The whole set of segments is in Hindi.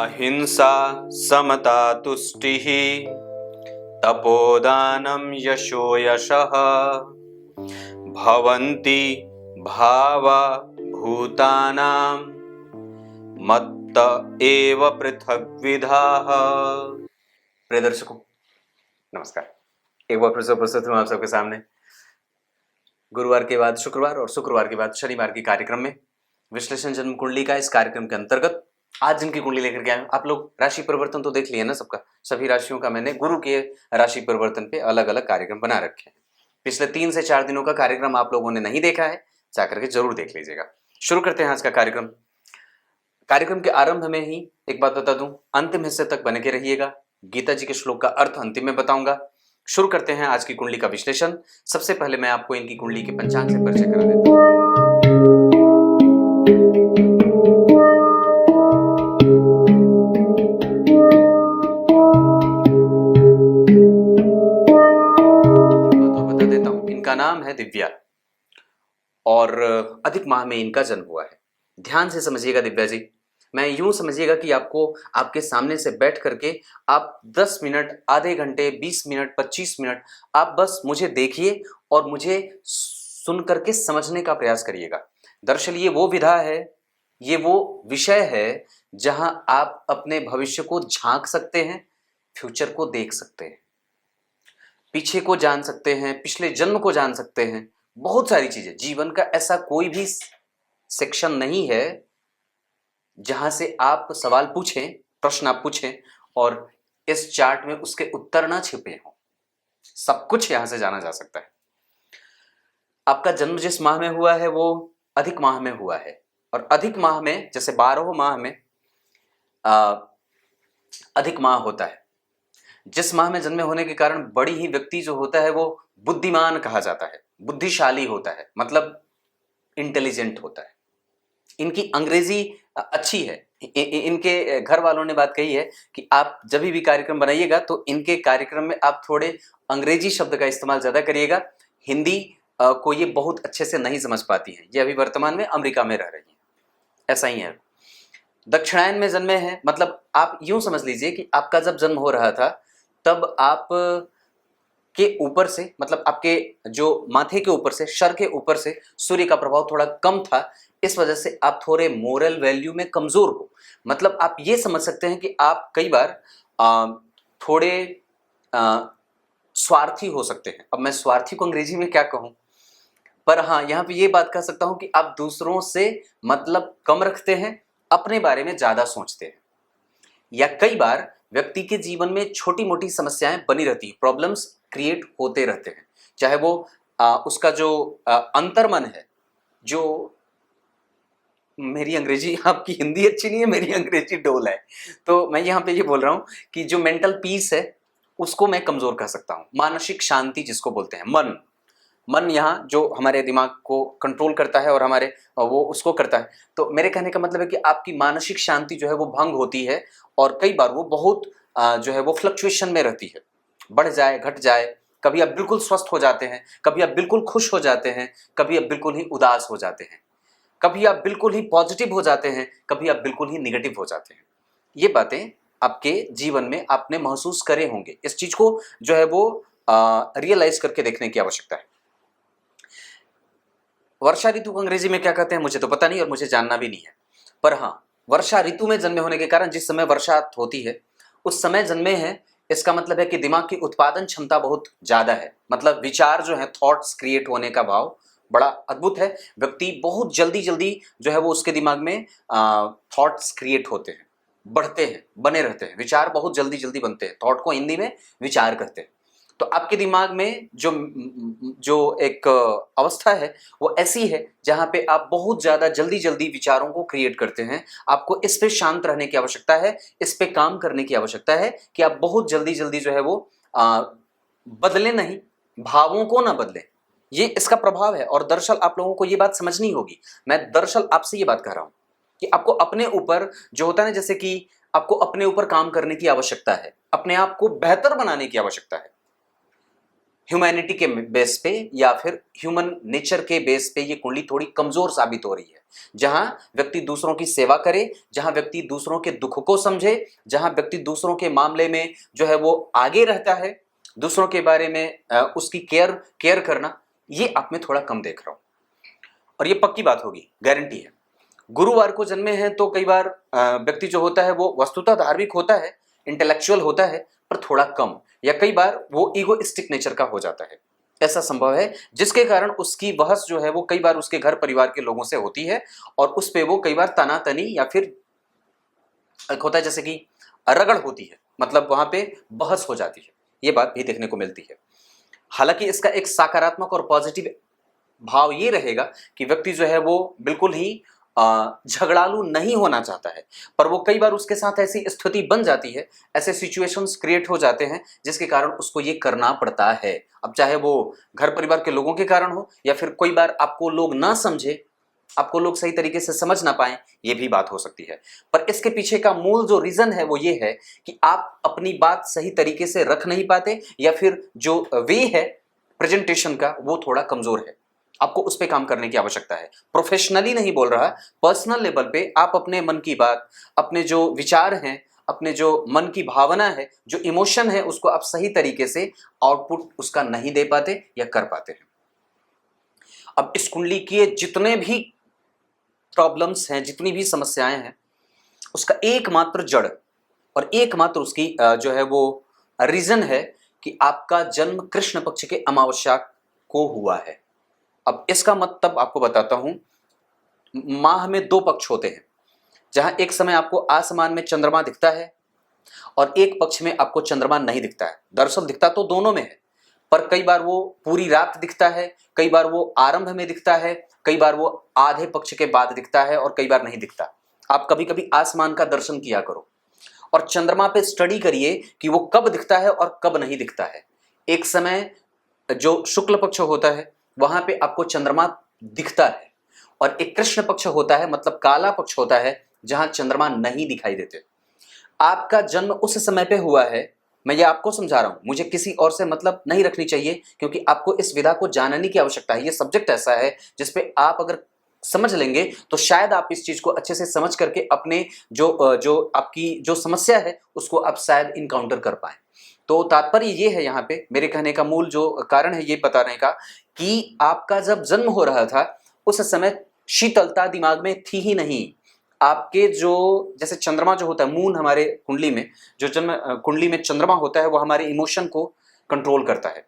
अहिंसा समता तुष्टिः तपोदानं यशो यशः भवन्ति भावा भूतानां मत्त एव पृथग्विधाः। प्रिय दर्शकों नमस्कार। एक बार फिर से उपस्थित हूँ आप सबके सामने गुरुवार के बाद शुक्रवार और शुक्रवार के बाद शनिवार के कार्यक्रम में विश्लेषण जन्म कुंडली का। इस कार्यक्रम के अंतर्गत आज जिनकी कुंडली लेकर के आए आप लोग, राशि परिवर्तन तो देख लिया ना सबका। सभी राशियों का मैंने गुरु के राशि परिवर्तन पे अलग अलग कार्यक्रम बना रखे हैं। पिछले 3 से 4 दिनों का कार्यक्रम आप लोगों ने नहीं देखा है, जाकर के जरूर देख लीजिएगा। शुरू करते हैं आज का कार्यक्रम। कार्यक्रम के आरंभ में ही एक बात बता दूं, अंतिम हिस्से तक बने के रहिएगा। गीता जी के श्लोक का अर्थ अंतिम में बताऊंगा। शुरू करते हैं आज की कुंडली का विश्लेषण। सबसे पहले मैं आपको इनकी कुंडली के पंचांग से परिचय करा देता हूं। बता देता हूं, इनका नाम है दिव्या और अधिक माह में इनका जन्म हुआ है। ध्यान से समझिएगा दिव्या जी। मैं यूं समझिएगा कि आपको आपके सामने से बैठ करके आप 10 मिनट, आधे घंटे, 20 मिनट, 25 मिनट आप बस मुझे देखिए और मुझे सुन करके समझने का प्रयास करिएगा। दरअसल ये वो विधा है, ये वो विषय है जहां आप अपने भविष्य को झांक सकते हैं, फ्यूचर को देख सकते हैं, पीछे को जान सकते हैं, पिछले जन्म को जान सकते हैं, बहुत सारी चीजें। जीवन का ऐसा कोई भी सेक्शन नहीं है जहां से आप सवाल पूछें, प्रश्न आप पूछें और इस चार्ट में उसके उत्तर ना छिपे हों। सब कुछ यहां से जाना जा सकता है। आपका जन्म जिस माह में हुआ है वो अधिक माह में हुआ है और अधिक माह में, जैसे 12 माह में अधिक माह होता है। जिस माह में जन्मे होने के कारण बड़ी ही व्यक्ति जो होता है वो बुद्धिमान कहा जाता है, बुद्धिशाली होता है, मतलब इंटेलिजेंट होता है। इनकी अंग्रेजी अच्छी है। इनके घर वालों ने बात कही है कि आप जब भी कार्यक्रम बनाइएगा तो इनके कार्यक्रम में आप थोड़े अंग्रेजी शब्द का इस्तेमाल ज्यादा करिएगा। हिंदी को ये बहुत अच्छे से नहीं समझ पाती हैं। ये अभी वर्तमान में अमेरिका में रह रही हैं, ऐसा ही है। दक्षिणायन में जन्मे हैं, मतलब आप यूं समझ लीजिए कि आपका जब जन्म हो रहा था तब आप के ऊपर से, मतलब आपके जो माथे के ऊपर से, सर के ऊपर से सूर्य का प्रभाव थोड़ा कम था। इस वजह से आप थोड़े मोरल वैल्यू में कमजोर हो। मतलब आप ये समझ सकते हैं कि आप कई बार थोड़े स्वार्थी हो सकते हैं। अब मैं स्वार्थी को अंग्रेजी में क्या कहूं, पर हाँ यहां पे ये बात कह सकता हूं कि आप दूसरों से मतलब कम रखते हैं, अपने बारे में ज्यादा सोचते हैं। या कई बार व्यक्ति के जीवन में छोटी मोटी समस्याएं बनी रहती है, प्रॉब्लम्स क्रिएट होते रहते हैं। चाहे वो उसका जो अंतर्मन है, जो, मेरी अंग्रेजी, आपकी हिंदी अच्छी नहीं है, मेरी अंग्रेजी डोल है, तो मैं यहाँ पे ये बोल रहा हूँ कि जो मेंटल पीस है उसको मैं कमजोर कर सकता हूँ। मानसिक शांति जिसको बोलते हैं, मन यहाँ जो हमारे दिमाग को कंट्रोल करता है और हमारे वो उसको करता है। तो मेरे कहने का मतलब है कि आपकी मानसिक शांति जो है वो भंग होती है और कई बार वो बहुत जो है वो फ्लक्चुएशन में रहती है, बढ़ जाए घट जाए। कभी आप बिल्कुल स्वस्थ हो जाते हैं, कभी आप बिल्कुल खुश हो जाते हैं, कभी आप बिल्कुल ही उदास हो जाते हैं, कभी आप बिल्कुल ही पॉजिटिव हो जाते हैं, कभी आप बिल्कुल ही निगेटिव हो जाते हैं। ये बातें आपके जीवन में आपने महसूस करे होंगे। इस चीज को जो है वो रियलाइज करके देखने की आवश्यकता है। वर्षा ऋतु को अंग्रेजी में क्या कहते हैं मुझे तो पता नहीं और मुझे जानना भी नहीं है, पर हाँ वर्षा ऋतु में जन्मे होने के कारण जिस समय वर्षा होती है उस समय जन्मे हैं, इसका मतलब है कि दिमाग की उत्पादन क्षमता बहुत ज्यादा है। मतलब विचार जो है, थॉट्स क्रिएट होने का भाव बड़ा अद्भुत है। व्यक्ति बहुत जल्दी जल्दी जो है वो उसके दिमाग में थॉट्स क्रिएट होते हैं, बढ़ते हैं, बने रहते हैं। विचार बहुत जल्दी जल्दी बनते हैं। थॉट को हिंदी में विचार कहते हैं। तो आपके दिमाग में जो जो एक अवस्था है वो ऐसी है जहां पे आप बहुत ज्यादा जल्दी जल्दी विचारों को क्रिएट करते हैं। आपको इस पे शांत रहने की आवश्यकता है, इस पे काम करने की आवश्यकता है कि आप बहुत जल्दी जल्दी जो है वो बदले नहीं, भावों को ना बदलें। ये इसका प्रभाव है और दरअसल आप लोगों को ये बात समझनी होगी। मैं दरअसल आपसे ये बात कह रहा हूं कि आपको अपने ऊपर जो होता है ना, जैसे कि आपको अपने ऊपर काम करने की आवश्यकता है, अपने आप को बेहतर बनाने की आवश्यकता है। ह्यूमैनिटी के बेस पे या फिर ह्यूमन नेचर के बेस पे ये कुंडली थोड़ी कमजोर साबित हो रही है। जहां व्यक्ति दूसरों की सेवा करे, जहां व्यक्ति दूसरों के दुख को समझे, जहां व्यक्ति दूसरों के मामले में जो है वो आगे रहता है, दूसरों के बारे में उसकी केयर करना, ये आप में थोड़ा कम देख रहा हूं। और ये पक्की बात होगी, गारंटी है। गुरुवार को जन्मे हैं तो कई बार व्यक्ति जो होता है वो वस्तुतः धार्मिक होता है, इंटेलेक्चुअल होता है, पर थोड़ा कम, या कई बार वो ईगोइस्टिक नेचर का हो जाता है। ऐसा संभव है, जिसके कारण उसकी बहस जो है वो कई बार उसके घर परिवार के लोगों से होती है और उस पे वो कई बार तनातनी या फिर एक होता है जैसे कि रगड़ होती है, मतलब वहां पे बहस हो जाती है। ये बात भी देखने को मिलती है। हालांकि इसका एक सकारात्मक और पॉजिटिव भाव ये रहेगा कि व्यक्ति जो है वो बिल्कुल ही झगड़ालू नहीं होना चाहता है, पर वो कई बार उसके साथ ऐसी स्थिति बन जाती है, ऐसे सिचुएशंस क्रिएट हो जाते हैं जिसके कारण उसको ये करना पड़ता है। अब चाहे वो घर परिवार के लोगों के कारण हो या फिर कोई बार आपको लोग ना समझे, आपको लोग सही तरीके से समझ ना पाए, ये भी बात हो सकती है। पर इसके पीछे का मूल जो रीजन है वो ये है कि आप अपनी बात सही तरीके से रख नहीं पाते, या फिर जो वे है प्रेजेंटेशन का वो थोड़ा कमजोर है। आपको उस पे काम करने की आवश्यकता है। प्रोफेशनली नहीं बोल रहा, पर्सनल लेवल पे आप अपने मन की बात, अपने जो विचार हैं, अपने जो मन की भावना है, जो इमोशन है, उसको आप सही तरीके से आउटपुट उसका नहीं दे पाते या कर पाते हैं। अब इस कुंडली के जितने भी प्रॉब्लम्स हैं, जितनी भी समस्याएं हैं, उसका एकमात्र जड़ और एकमात्र उसकी जो है वो रीजन है कि आपका जन्म कृष्ण पक्ष के अमावस्या को हुआ है। अब इसका मतलब आपको बताता हूं। माह में दो पक्ष होते हैं, जहां एक समय आपको आसमान में चंद्रमा दिखता है और एक पक्ष में आपको चंद्रमा नहीं दिखता है। दरअसल दिखता तो दोनों में है, पर कई बार वो पूरी रात दिखता है, कई बार वो आरंभ में दिखता है, कई बार वो आधे पक्ष के बाद दिखता है और कई बार नहीं दिखता। आप कभी कभी आसमान का दर्शन किया करो और चंद्रमा पे स्टडी करिए कि वो कब दिखता है और कब नहीं दिखता है। एक समय जो शुक्ल पक्ष होता है वहां पे आपको चंद्रमा दिखता है, और एक कृष्ण पक्ष होता है, मतलब काला पक्ष होता है, जहां चंद्रमा नहीं दिखाई देते। आपका जन्म उस समय पे हुआ है। मैं ये आपको समझा रहा हूं, मुझे किसी और से मतलब नहीं रखनी चाहिए, क्योंकि आपको इस विधा को जानने की आवश्यकता है। ये सब्जेक्ट ऐसा है जिसपे आप अगर समझ लेंगे तो शायद आप इस चीज को अच्छे से समझ करके अपने जो आपकी जो समस्या है उसको आप शायद इनकाउंटर कर पाए। तो तात्पर्य ये है, यहाँ पे मेरे कहने का मूल जो कारण है ये बताने का, कि आपका जब जन्म हो रहा था उस समय शीतलता दिमाग में थी ही नहीं। आपके जो जैसे चंद्रमा जो होता है, मून हमारे कुंडली में, जो जन्म कुंडली में चंद्रमा होता है वो हमारे इमोशन को कंट्रोल करता है,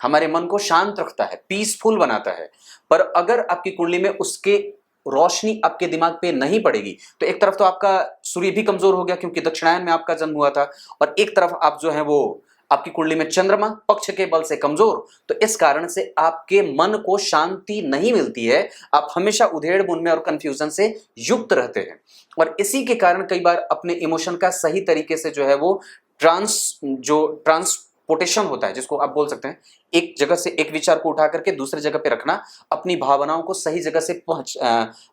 हमारे मन को शांत रखता है, पीसफुल बनाता है। पर अगर आपकी कुंडली में उसके रोशनी आपके दिमाग पे नहीं पड़ेगी तो एक तरफ तो आपका सूर्य भी कमजोर हो गया क्योंकि दक्षिणायन में आपका जन्म हुआ था, और एक तरफ आप जो है वो आपकी कुंडली में चंद्रमा पक्ष के बल से कमजोर, तो इस कारण से आपके मन को शांति नहीं मिलती है। आप हमेशा उधेड़ बुन में और कंफ्यूजन से युक्त रहते हैं, और इसी के कारण कई बार अपने इमोशन का सही तरीके से जो है वो ट्रांसपोर्टेशन होता है, जिसको आप बोल सकते हैं एक जगह से एक विचार को उठा करके दूसरी जगह पे रखना, अपनी भावनाओं को सही जगह से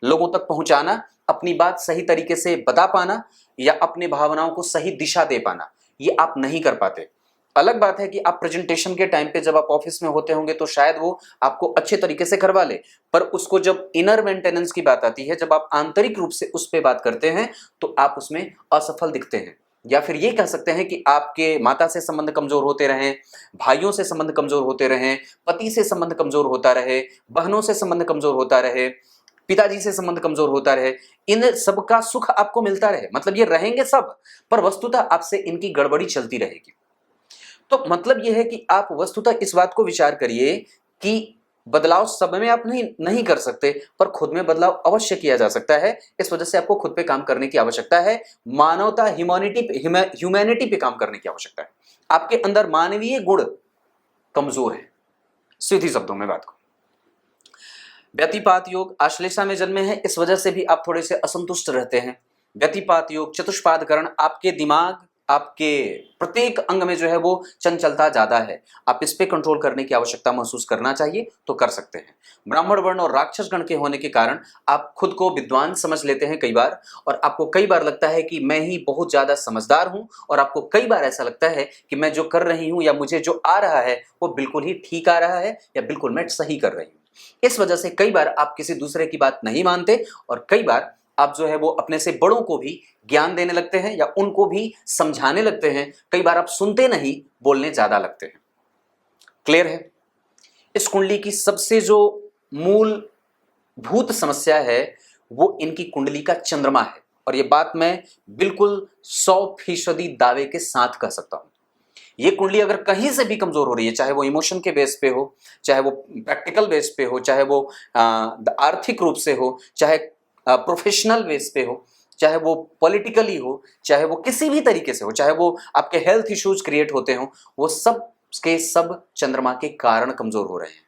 लोगों तक पहुंचाना, अपनी बात सही तरीके से बता पाना या अपनी भावनाओं को सही दिशा दे पाना, ये आप नहीं कर पाते। अलग बात है कि आप प्रेजेंटेशन के टाइम पे जब आप ऑफिस में होते होंगे तो शायद वो आपको अच्छे तरीके से करवा ले, पर उसको जब इनर मेंटेनेंस की बात आती है, जब आप आंतरिक रूप से उस पर बात करते हैं तो आप उसमें असफल दिखते हैं। या फिर ये कह सकते हैं कि आपके माता से संबंध कमजोर होते रहे, भाइयों से संबंध कमजोर होते रहे, पति से संबंध कमजोर होता रहे, बहनों से संबंध कमजोर होता रहे, पिताजी से संबंध कमजोर होता रहे, इन सब का सुख आपको मिलता रहे, मतलब ये रहेंगे सब, पर वस्तुतः आपसे इनकी गड़बड़ी चलती रहेगी। तो मतलब यह है कि आप वस्तुतः इस बात को विचार करिए कि बदलाव सब में आप नहीं कर सकते, पर खुद में बदलाव अवश्य किया जा सकता है। इस वजह से आपको खुद पे काम करने की आवश्यकता है, मानवता ह्यूमैनिटी पे काम करने की आवश्यकता है। आपके अंदर मानवीय गुण कमजोर है, सीधी शब्दों में बात को। व्यतिपात योग आश्लेषा में जन्मे हैं, इस वजह से भी आप थोड़े से असंतुष्ट रहते हैं। व्यतिपात योग चतुष्पाद करण, आपके दिमाग, आपके प्रत्येक अंग में जो है वो चंचलता ज्यादा है, आप इस पे कंट्रोल करने की आवश्यकता महसूस करना चाहिए तो कर सकते हैं। ब्राह्मण वर्ण और राक्षस गण के होने के कारण आप खुद को विद्वान समझ लेते हैं कई बार, और आपको कई बार लगता है कि मैं ही बहुत ज्यादा समझदार हूं, और आपको कई बार ऐसा लगता है कि मैं जो कर रही हूं या मुझे जो आ रहा है वो बिल्कुल ही ठीक आ रहा है या बिल्कुल मैं सही कर रही हूं। इस वजह से कई बार आप किसी दूसरे की बात नहीं मानते, और कई बार आप जो है वो अपने से बड़ों को भी ज्ञान देने लगते हैं या उनको भी समझाने लगते हैं। कई बार आप सुनते नहीं, बोलने ज्यादा लगते हैं। क्लियर है? इस कुंडली की सबसे जो मूल भूत समस्या है वो इनकी कुंडली का चंद्रमा है, और ये बात मैं बिल्कुल 100% दावे के साथ कह सकता हूं। ये कुंडली अगर कहीं से भी कमजोर हो रही है, चाहे वो इमोशन के बेस पे हो, चाहे वो प्रैक्टिकल बेस पे हो, चाहे वो आर्थिक रूप से हो, चाहे प्रोफेशनल बेस पे हो, चाहे वो पॉलिटिकली हो, चाहे वो किसी भी तरीके से हो, चाहे वो आपके हेल्थ इश्यूज क्रिएट होते हो, वो सब के सब चंद्रमा के कारण कमजोर हो रहे हैं।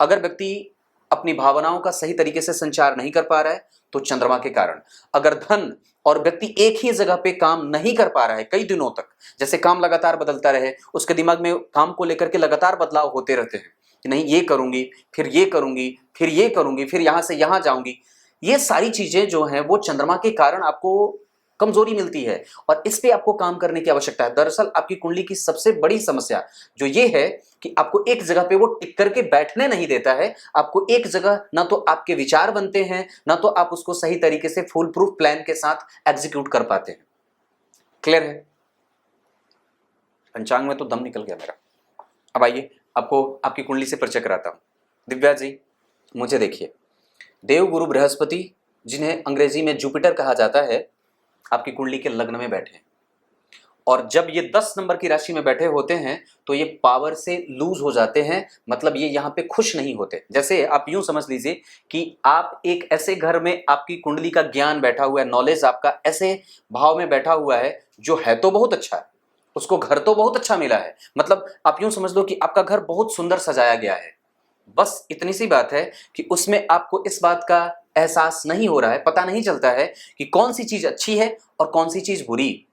अगर व्यक्ति अपनी भावनाओं का सही तरीके से संचार नहीं कर पा रहा है तो चंद्रमा के कारण। अगर धन और व्यक्ति एक ही जगह पे काम नहीं कर पा रहा है कई दिनों तक, जैसे काम लगातार बदलता रहे, उसके दिमाग में काम को लेकर के लगातार बदलाव होते रहते हैं कि नहीं ये करूंगी, फिर ये करूंगी, फिर ये करूंगी, फिर यहां से यहां जाऊंगी, ये सारी चीजें जो हैं वो चंद्रमा के कारण आपको कमजोरी मिलती है, और इस पे आपको काम करने की आवश्यकता है। दरअसल आपकी कुंडली की सबसे बड़ी समस्या जो ये है कि आपको एक जगह पे वो टिक करके बैठने नहीं देता है। आपको एक जगह ना तो आपके विचार बनते हैं, ना तो आप उसको सही तरीके से फुल प्रूफ प्लान के साथ एग्जीक्यूट कर पाते हैं। क्लियर है? पंचांग में तो दम निकल गया मेरा। अब आइए आपको आपकी कुंडली से परिचय कराता हूं। दिव्या जी, मुझे देखिए, देवगुरु बृहस्पति, जिन्हें अंग्रेजी में जुपिटर कहा जाता है, आपकी कुंडली के लग्न में बैठे हैं, और जब ये 10 नंबर की राशि में बैठे होते हैं तो ये पावर से लूज हो जाते हैं, मतलब ये यहाँ पे खुश नहीं होते। जैसे आप यूं समझ लीजिए कि आप एक ऐसे घर में, आपकी कुंडली का ज्ञान बैठा हुआ है, नॉलेज आपका ऐसे भाव में बैठा हुआ है जो है तो बहुत अच्छा है, उसको घर तो बहुत अच्छा मिला है, मतलब आप यूं समझ लो कि आपका घर बहुत सुंदर सजाया गया है, बस इतनी सी बात है कि उसमें आपको इस बात का एहसास नहीं हो रहा है, पता नहीं चलता है कि कौन सी चीज अच्छी है और कौन सी चीज बुरी।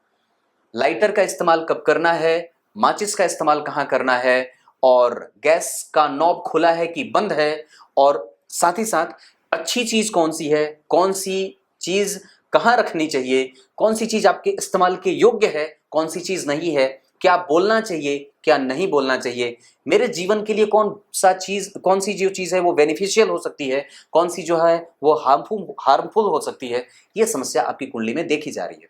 लाइटर का इस्तेमाल कब करना है, माचिस का इस्तेमाल कहाँ करना है, और गैस का नॉब खुला है कि बंद है, और साथ ही साथ अच्छी चीज कौन सी है, कौन सी चीज कहाँ रखनी चाहिए, कौन सी चीज आपके इस्तेमाल के योग्य है, कौन सी चीज नहीं है, क्या बोलना चाहिए, क्या नहीं बोलना चाहिए, मेरे जीवन के लिए कौन सी जो चीज है वो बेनिफिशियल हो सकती है, कौन सी जो है वो हार्मफुल हो सकती है, ये समस्या आपकी कुंडली में देखी जा रही है।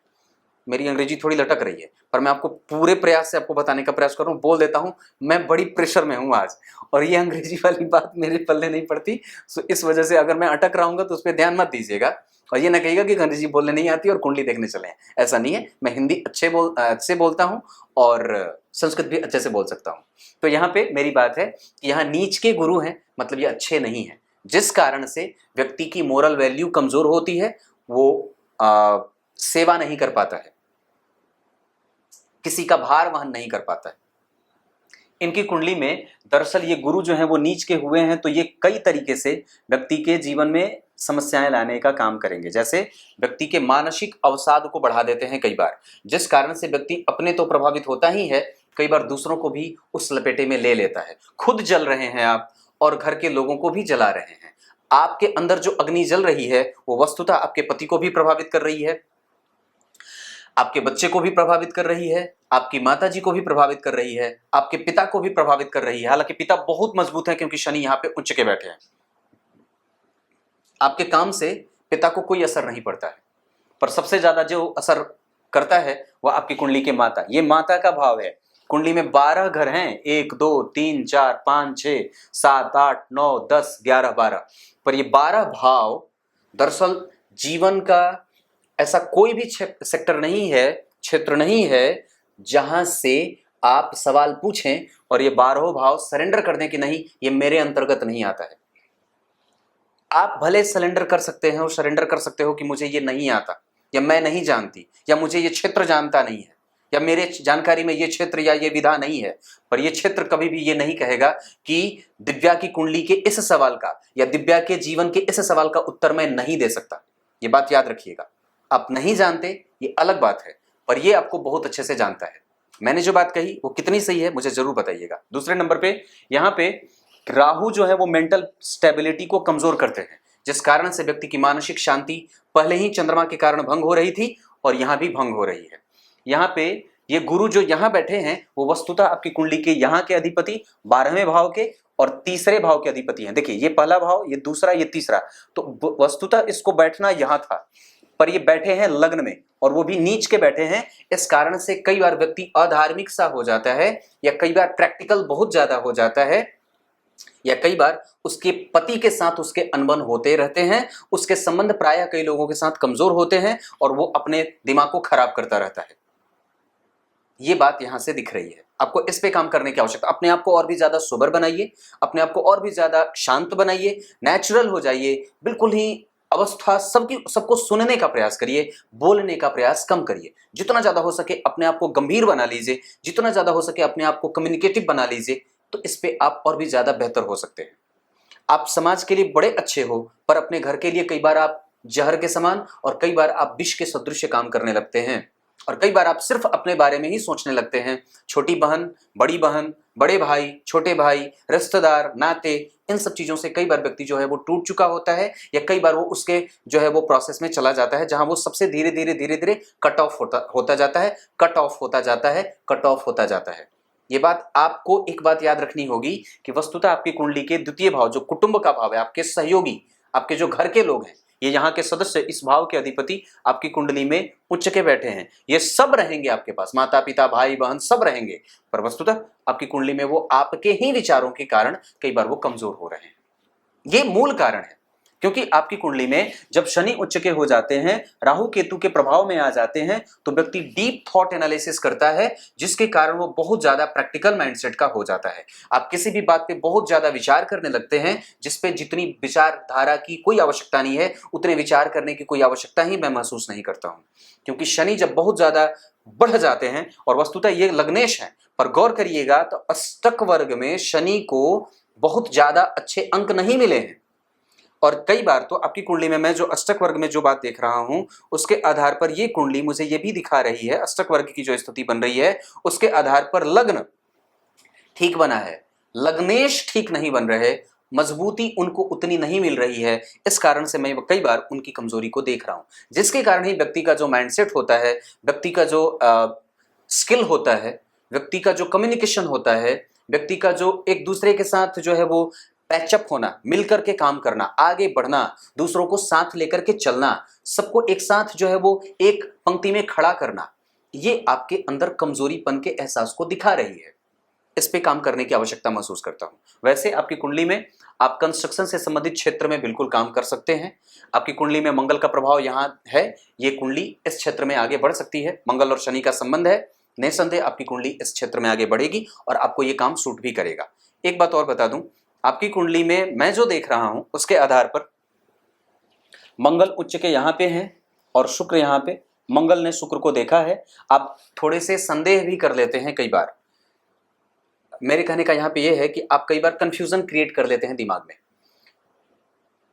मेरी अंग्रेजी थोड़ी लटक रही है, पर मैं आपको पूरे प्रयास से आपको बताने का प्रयास कर रहा हूँ। बोल देता हूँ, मैं बड़ी प्रेशर में हूँ आज, और ये अंग्रेजी वाली बात मेरे पल्ले नहीं पड़ती, सो इस वजह से अगर मैं अटक रहूंगा तो उस पर ध्यान मत दीजिएगा, और ये ना कहिएगा कि अंग्रेजी बोलने नहीं आती और कुंडली देखने चले हैं। ऐसा नहीं है, मैं हिंदी अच्छे बोलता हूँ और संस्कृत भी अच्छे से बोल सकता हूँ। तो यहाँ पे मेरी बात है कि यहाँ नीच के गुरु हैं, मतलब ये अच्छे नहीं हैं, जिस कारण से व्यक्ति की मोरल वैल्यू कमजोर होती है, वो सेवा नहीं कर पाता है, किसी का भार वहन नहीं कर पाता है। इनकी कुंडली में दरअसल ये गुरु जो हैं वो नीच के हुए हैं, तो ये कई तरीके से व्यक्ति के जीवन में समस्याएं लाने का काम करेंगे। जैसे व्यक्ति के मानसिक अवसाद को बढ़ा देते हैं कई बार, जिस कारण से व्यक्ति अपने तो प्रभावित होता ही है, कई बार दूसरों को भी उस लपेटे में ले लेता है। खुद जल रहे हैं आप और घर के लोगों को भी जला रहे हैं। आपके अंदर जो अग्नि जल रही है वो वस्तुतः आपके पति को भी प्रभावित कर रही है, आपके बच्चे को भी प्रभावित कर रही है, आपकी माता जी को भी प्रभावित कर रही है, आपके पिता को भी प्रभावित कर रही है। हालांकि पिता बहुत मजबूत है क्योंकि शनि यहां पे उच्च के बैठे हैं। आपके काम से पिता को कोई असर नहीं पड़ता है, पर सबसे ज्यादा जो असर करता है वह आपकी कुंडली के माता, ये माता का भाव है। कुंडली में 12 घर हैं, 1 2 3 4 5 6 7 8 9 10 11 12, पर ये 12 भाव दरअसल जीवन का ऐसा कोई भी सेक्टर नहीं है, क्षेत्र नहीं है जहां से आप सवाल पूछें और ये 12 भाव सरेंडर कर दें कि नहीं ये मेरे अंतर्गत नहीं आता है। आप भले सरेंडर कर सकते हैं और सरेंडर कर सकते हो कि मुझे ये नहीं आता, या मैं नहीं जानती, या मुझे ये क्षेत्र जानता नहीं है, या मेरे जानकारी में ये क्षेत्र या ये विधा नहीं है, पर ये क्षेत्र कभी भी ये नहीं कहेगा कि दिव्या की कुंडली के इस सवाल का या दिव्या के जीवन के इस सवाल का उत्तर मैं नहीं दे सकता। ये बात याद रखिएगा। आप नहीं जानते ये अलग बात है, पर ये आपको बहुत अच्छे से जानता है। मैंने जो बात कही वो कितनी सही है मुझे जरूर बताइएगा। दूसरे नंबर पे यहाँ पे राहु जो है वो मेंटल स्टेबिलिटी को कमजोर करते हैं, जिस कारण से व्यक्ति की मानसिक शांति पहले ही चंद्रमा के कारण भंग हो रही थी और यहाँ भी भंग हो रही है। यहाँ पे ये गुरु जो यहाँ बैठे हैं वो वस्तुतः आपकी कुंडली के यहाँ के अधिपति 12वें भाव के और तीसरे भाव के अधिपति हैं। देखिए ये पहला भाव, ये दूसरा, ये तीसरा, तो वस्तुतः इसको बैठना यहाँ था, पर ये बैठे हैं लग्न में और वो भी नीच के बैठे हैं। इस कारण से कई बार व्यक्ति अधार्मिक सा हो जाता है, या कई बार प्रैक्टिकल बहुत ज्यादा हो जाता है, या कई बार उसके पति के साथ उसके अनबन होते रहते हैं, उसके संबंध प्रायः कई लोगों के साथ कमजोर होते हैं और वो अपने दिमाग को खराब करता रहता है। ये बात यहां से दिख रही है। आपको इस पे काम करने की आवश्यकता। अपने आप को और भी ज्यादा सोबर बनाइए, अपने आप को और भी ज्यादा शांत बनाइए, नेचुरल हो जाइए, बिल्कुल ही अवस्था सबको सुनने का प्रयास करिए, बोलने का प्रयास कम करिए। जितना ज्यादा हो सके अपने आप को गंभीर बना लीजिए, जितना ज्यादा हो सके अपने आप को कम्युनिकेटिव बना लीजिए, तो इस पे आप और भी ज्यादा बेहतर हो सकते हैं। आप समाज के लिए बड़े अच्छे हो, पर अपने घर के लिए कई बार आप जहर के समान और कई बार आप विष के सदृश काम करने लगते हैं, और कई बार आप सिर्फ अपने बारे में ही सोचने लगते हैं। छोटी बहन, बड़े भाई, छोटे भाई, रिश्तेदार, नाते, इन सब चीजों से कई बार व्यक्ति जो है वो टूट चुका होता है, या कई बार वो उसके जो है वो प्रोसेस में चला जाता है जहां वो सबसे धीरे धीरे कट ऑफ होता जाता है, कट ऑफ होता जाता है, कट ऑफ होता जाता है। ये बात आपको एक बात याद रखनी होगी कि वस्तुतः आपकी कुंडली के द्वितीय भाव जो कुटुंब का भाव है, आपके सहयोगी, आपके जो घर के लोग हैं, ये यहाँ के सदस्य, इस भाव के अधिपति आपकी कुंडली में उच्च के बैठे हैं। ये सब रहेंगे आपके पास, माता पिता, भाई बहन सब रहेंगे, पर वस्तुतः आपकी कुंडली में वो आपके ही विचारों के कारण कई बार वो कमजोर हो रहे हैं। ये मूल कारण है, क्योंकि आपकी कुंडली में जब शनि उच्च के हो जाते हैं, राहु केतु के प्रभाव में आ जाते हैं, तो व्यक्ति डीप थॉट एनालिसिस करता है, जिसके कारण वो बहुत ज्यादा प्रैक्टिकल माइंडसेट का हो जाता है। आप किसी भी बात पे बहुत ज्यादा विचार करने लगते हैं, जिसपे जितनी विचारधारा की कोई आवश्यकता नहीं है, उतने विचार करने की कोई आवश्यकता ही मैं महसूस नहीं करता हूं। क्योंकि शनि जब बहुत ज्यादा बढ़ जाते हैं, और वस्तुतः ये लग्नेश है, पर गौर करिएगा तो अष्टक वर्ग में शनि को बहुत ज्यादा अच्छे अंक नहीं मिले हैं। और कई बार तो आपकी कुंडली में मैं जो अष्टक वर्ग में जो बात देख रहा हूं, उसके आधार पर ये कुंडली मुझे ये भी दिखा रही है, अष्टक वर्ग की जो स्थिति बन रही है उसके आधार पर लग्न ठीक बना है, लग्नेश ठीक नहीं बन रहे, मजबूती उनको उतनी नहीं मिल रही है। इस कारण से मैं कई बार उनकी कमजोरी को देख रहा हूं, जिसके कारण ही व्यक्ति का जो माइंडसेट होता है, व्यक्ति का जो स्किल होता है, व्यक्ति का जो कम्युनिकेशन होता है, व्यक्ति का जो एक दूसरे के साथ जो है वो पैचअप होना, मिलकर के काम करना, आगे बढ़ना, दूसरों को साथ लेकर के चलना, सबको एक साथ जो है वो एक पंक्ति में खड़ा करना, ये आपके अंदर कमजोरीपन के एहसास को दिखा रही है। इस पे काम करने की आवश्यकता महसूस करता हूं। वैसे आपकी कुंडली में आप कंस्ट्रक्शन से संबंधित क्षेत्र में बिल्कुल काम कर सकते हैं। आपकी कुंडली में मंगल का प्रभाव यहाँ है, ये कुंडली इस क्षेत्र में आगे बढ़ सकती है। मंगल और शनि का संबंध है, निसंदेह आपकी कुंडली इस क्षेत्र में आगे बढ़ेगी और आपको ये काम सूट भी करेगा। एक बात और बता दूं, आपकी कुंडली में मैं जो देख रहा हूं उसके आधार पर मंगल उच्च के यहाँ पे हैं और शुक्र यहाँ पे, मंगल ने शुक्र को देखा है। आप थोड़े से संदेह भी कर लेते हैं कई बार। मेरे कहने का यहाँ पे ये है कि आप कई बार कंफ्यूजन क्रिएट कर लेते हैं दिमाग में।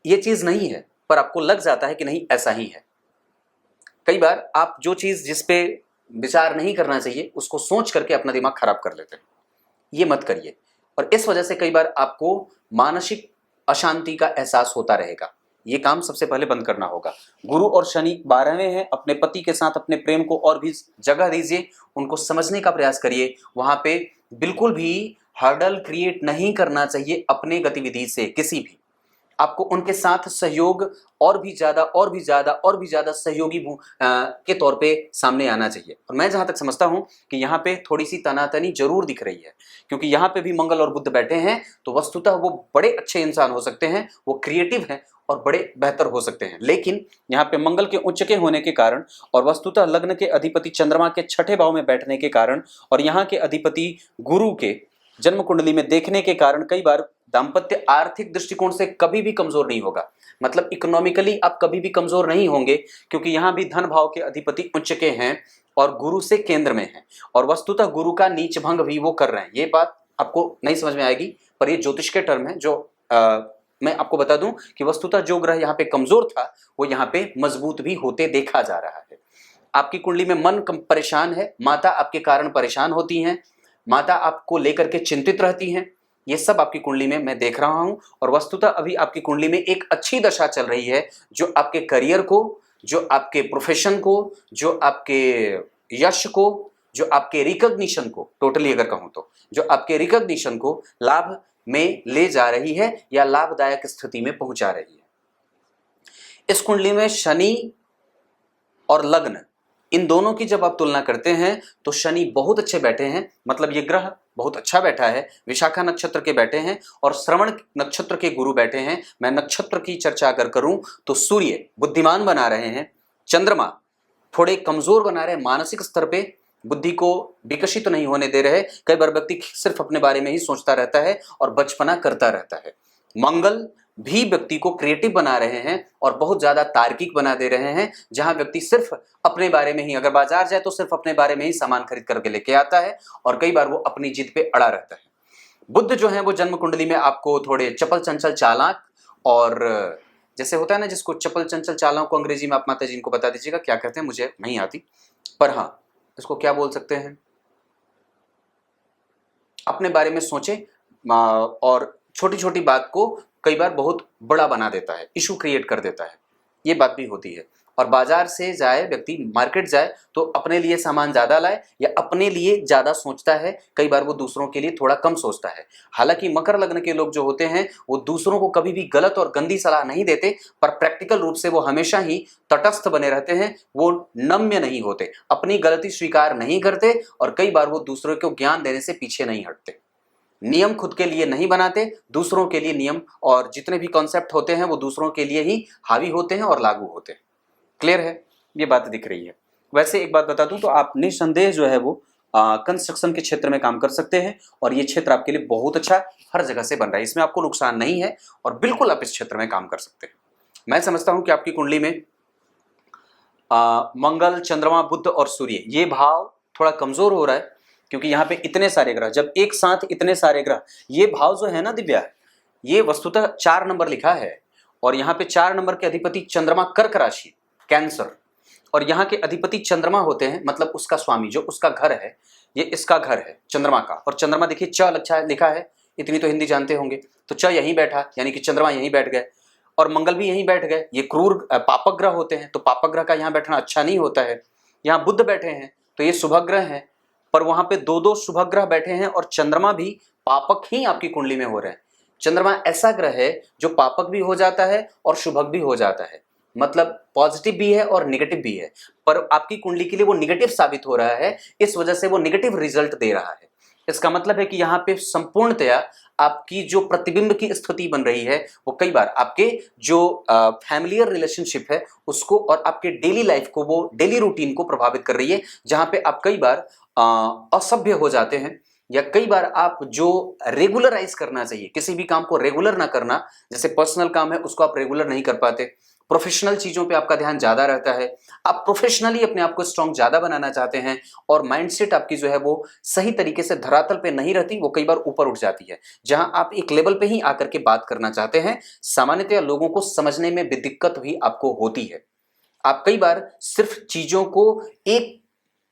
ये चीज नहीं है, पर आपको लग जाता है कि नहीं ऐसा ही है। कई बार आप जो चीज जिस पे विचार नहीं करना चाहिए उसको सोच करके अपना दिमाग खराब कर लेते हैं। ये मत करिए, और इस वजह से कई बार आपको मानसिक अशांति का एहसास होता रहेगा। ये काम सबसे पहले बंद करना होगा। गुरु और शनि 12वें हैं, अपने पति के साथ अपने प्रेम को और भी जगह दीजिए, उनको समझने का प्रयास करिए। वहां पे बिल्कुल भी हर्डल क्रिएट नहीं करना चाहिए अपने गतिविधि से किसी भी। आपको उनके साथ सहयोग और भी ज्यादा सहयोगी के तौर पे सामने आना चाहिए। और मैं जहां तक समझता हूं कि यहाँ पे थोड़ी सी तनातनी जरूर दिख रही है, क्योंकि यहाँ पे भी मंगल और बुध बैठे हैं, तो वस्तुतः वो बड़े अच्छे इंसान हो सकते हैं, वो क्रिएटिव हैं और बड़े बेहतर हो सकते हैं। लेकिन यहाँ पे मंगल के उच्च के होने के कारण और वस्तुतः लग्न के अधिपति चंद्रमा के छठे भाव में बैठने के कारण और यहाँ के अधिपति गुरु के जन्म कुंडली में देखने के कारण कई बार दाम्पत्य आर्थिक दृष्टिकोण से कभी भी कमजोर नहीं होगा। मतलब इकोनॉमिकली आप कभी भी कमजोर नहीं होंगे, क्योंकि यहाँ भी धन भाव के अधिपति उच्च के हैं और गुरु से केंद्र में हैं, और वस्तुतः गुरु का नीच भंग भी वो कर रहे हैं। ये बात आपको नहीं समझ में आएगी, पर ये ज्योतिष के टर्म है जो मैं आपको बता दूं कि वस्तुतः जो ग्रह यहाँ पे कमजोर था वो यहाँ पे मजबूत भी होते देखा जा रहा है। आपकी कुंडली में मन परेशान है, माता आपके कारण परेशान होती हैं, माता आपको लेकर के चिंतित रहती हैं, ये सब आपकी कुंडली में मैं देख रहा हूं। और वस्तुतः अभी आपकी कुंडली में एक अच्छी दशा चल रही है जो आपके करियर को, जो आपके प्रोफेशन को, जो आपके यश को, जो आपके रिकॉग्निशन को, टोटली अगर कहूं तो जो आपके रिकॉग्निशन को लाभ में ले जा रही है या लाभदायक स्थिति में पहुंचा रही है। इस कुंडली में शनि और लग्न, इन दोनों की जब आप तुलना करते हैं तो शनि बहुत अच्छे बैठे हैं, मतलब ये ग्रह बहुत अच्छा बैठा है, विशाखा नक्षत्र के बैठे हैं और श्रवण नक्षत्र के गुरु बैठे हैं। मैं नक्षत्र की चर्चा अगर करूं तो सूर्य बुद्धिमान बना रहे हैं, चंद्रमा थोड़े कमजोर बना रहे हैं, मानसिक स्तर पे बुद्धि को विकसित नहीं होने दे रहे। कई बार व्यक्ति सिर्फ अपने बारे में ही सोचता रहता है और बचपना करता रहता है। मंगल भी व्यक्ति को क्रिएटिव बना रहे हैं और बहुत ज्यादा तार्किक बना दे रहे हैं, जहां व्यक्ति सिर्फ अपने बारे में ही, अगर बाजार जाए तो सिर्फ अपने बारे में ही सामान खरीद करके लेके आता है और कई बार वो अपनी जिद पे अड़ा रहता है। बुध जो है वो जन्म कुंडली में आपको थोड़े चपल चंचल चालाक, और जैसे होता है ना जिसको चपल चंचल चालाक को अंग्रेजी में आप माता जी इनको बता दीजिएगा क्या कहते हैं, मुझे नहीं आती, पर हाँ इसको क्या बोल सकते हैं, अपने बारे में सोचे और छोटी छोटी बात को कई बार बहुत बड़ा बना देता है, इशू क्रिएट कर देता है, ये बात भी होती है। और बाजार से जाए व्यक्ति, मार्केट जाए तो अपने लिए सामान ज्यादा लाए या अपने लिए ज्यादा सोचता है, कई बार वो दूसरों के लिए थोड़ा कम सोचता है। हालांकि मकर लग्न के लोग जो होते हैं वो दूसरों को कभी भी गलत और गंदी सलाह नहीं देते, पर प्रैक्टिकल रूप से वो हमेशा ही तटस्थ बने रहते हैं, वो नम्य नहीं होते, अपनी गलती स्वीकार नहीं करते और कई बार वो दूसरों को ज्ञान देने से पीछे नहीं हटते। नियम खुद के लिए नहीं बनाते, दूसरों के लिए नियम और जितने भी कॉन्सेप्ट होते हैं वो दूसरों के लिए ही हावी होते हैं और लागू होते हैं। क्लियर है, ये बात दिख रही है। वैसे एक बात बता दूं तो आप निस्संदेह जो है वो कंस्ट्रक्शन के क्षेत्र में काम कर सकते हैं और ये क्षेत्र आपके लिए बहुत अच्छा हर जगह से बन रहा है, इसमें आपको नुकसान नहीं है और बिल्कुल आप इस क्षेत्र में काम कर सकते हैं। मैं समझता हूं कि आपकी कुंडली में मंगल, चंद्रमा, बुध और सूर्य, ये भाव थोड़ा कमजोर हो रहा है क्योंकि यहाँ पे इतने सारे ग्रह, जब एक साथ इतने सारे ग्रह, ये भाव जो है ना दिव्या, ये वस्तुतः 4 नंबर लिखा है और यहाँ पे 4 नंबर के अधिपति चंद्रमा कर्क राशि, कैंसर, और यहाँ के अधिपति चंद्रमा होते हैं, मतलब उसका स्वामी जो उसका घर है, ये इसका घर है चंद्रमा का। और चंद्रमा देखिए च लिखा है, इतनी तो हिंदी जानते होंगे, तो च यहीं बैठा यानी कि चंद्रमा यहीं बैठ गए और मंगल भी यहीं बैठ गए। ये क्रूर पापक ग्रह होते हैं तो पापक ग्रह का यहाँ बैठना अच्छा नहीं होता है। यहाँ बुध बैठे हैं तो ये शुभ ग्रह हैं, पर वहां पे 2 शुभ ग्रह बैठे हैं और चंद्रमा भी पापक ही आपकी कुंडली में हो रहे हैं। चंद्रमा ऐसा ग्रह है जो पापक भी हो जाता है और शुभक भी हो जाता है, मतलब पॉजिटिव भी है और निगेटिव भी है, पर आपकी कुंडली के लिए वो निगेटिव साबित हो रहा है, इस वजह से वो निगेटिव रिजल्ट दे रहा है। इसका मतलब है कि यहाँ पे संपूर्णतया आपकी जो प्रतिबिंब की स्थिति बन रही है वो कई बार आपके जो फैमिलियर रिलेशनशिप है उसको और आपके डेली लाइफ को, वो डेली रूटीन को प्रभावित कर रही है, जहां पे आप कई बार असभ्य हो जाते हैं या कई बार आप जो रेगुलराइज करना चाहिए, किसी भी काम को रेगुलर ना करना, जैसे पर्सनल काम है उसको आप रेगुलर नहीं कर पाते, प्रोफेशनल चीजों पे आपका ध्यान ज्यादा रहता है, आप प्रोफेशनली अपने आप को स्ट्रांग ज्यादा बनाना चाहते हैं और माइंडसेट आपकी जो है वो सही तरीके से धरातल पे नहीं रहती, वो कई बार ऊपर उठ जाती है, जहां आप एक लेवल पे ही आकर के बात करना चाहते हैं। सामान्यतः लोगों को समझने में भी दिक्कत भी आपको होती है, आप कई बार सिर्फ चीजों को एक